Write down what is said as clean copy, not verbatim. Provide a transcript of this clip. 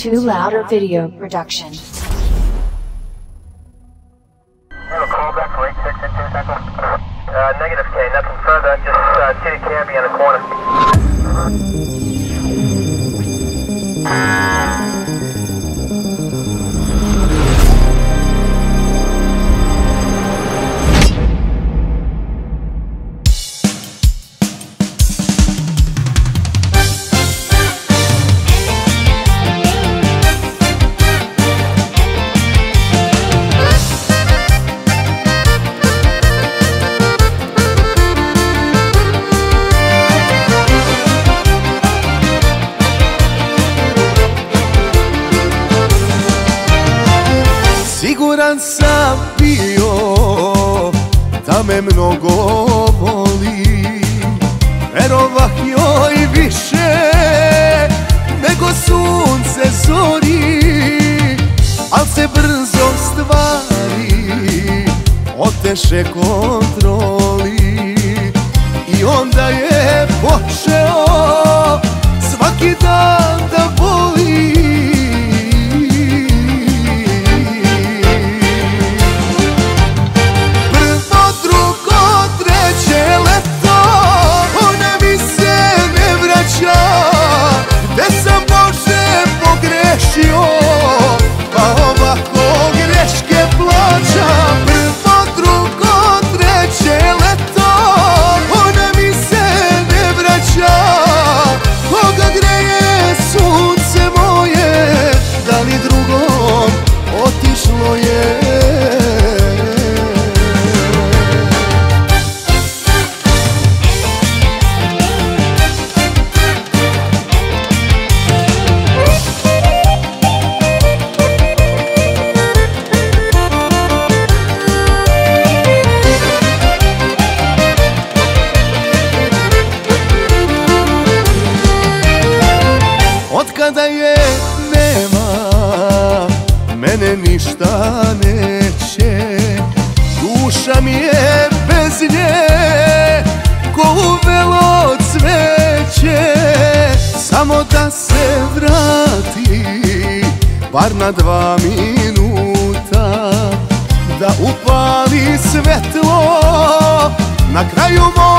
Too Louder Video Production. Callback for 8622 negative K, nothing further, just city camping on the corner. Siguran sam bio da me mnogo boli, verovah joj više nego sunce zori, al se brzo stvari oteše kontroli i onda je počeo svaki dan da boli. Pa ovako greške plaćam, prvo, drugo, treće leto, ona mi se ne vraća. Koga greje sunce moje, da li drugom otišlo je? Otkada je nema, mene ništa neće, duša mi je bez nje ko uvelo cveće. Samo da se vrati, bar na 2 minuta, da upali svetlo na kraju moga